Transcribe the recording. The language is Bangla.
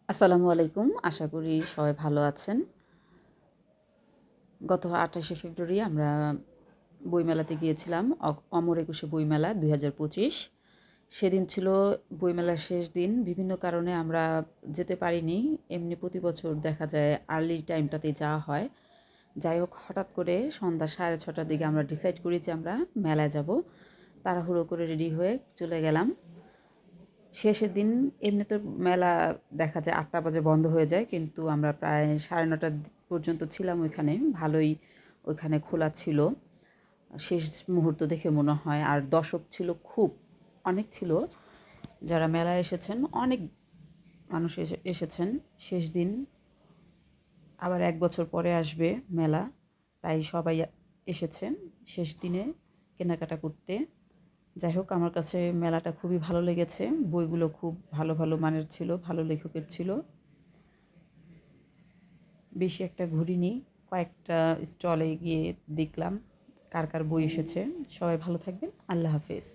আসসালামু আলাইকুম। আশা করি সবাই ভালো আছেন। গত ২৮শে ফেব্রুয়ারি আমরা বইমেলাতে গিয়েছিলাম। অমর একুশে বইমেলা ২০২৫। সেদিন ছিল বইমেলার শেষ দিন। বিভিন্ন কারণে আমরা যেতে পারিনি। এমনি প্রতি বছর দেখা যায় আর্লি টাইমটাতেই যাওয়া হয়। যাই হোক, হঠাৎ করে সন্ধ্যা ৬:৩০টার দিকে আমরা ডিসাইড করি যে আমরা মেলায় যাব। তাড়াহুড়ো করে রেডি হয়ে চলে গেলাম। শেষের দিন এমনি তো মেলা দেখা যায় ৮টা বাজে বন্ধ হয়ে যায়, কিন্তু আমরা প্রায় ৯:৩০ পর্যন্ত ছিলাম ওইখানে। ভালোই ওইখানে খোলা ছিল। শেষ মুহূর্ত দেখে মনে হয়। আর দর্শক ছিল খুব, অনেক ছিল। যারা মেলায় এসেছেন, অনেক মানুষ এসেছেন। শেষ দিন আবার ১ বছর পরে আসবে মেলা, তাই সবাই এসেছেন শেষ দিনে কেনাকাটা করতে। যাই হোক, আমার কাছে মেলাটা খুবই ভালো লেগেছে। বইগুলো খুব ভালো ভালো মানের ছিল, ভালো লেখকের ছিল। বেশি একটা ঘুরিনি, কয়েকটা স্টলে গিয়ে দেখলাম কার কার বই এসেছে। সবাই ভালো থাকবেন। আল্লাহ হাফেজ।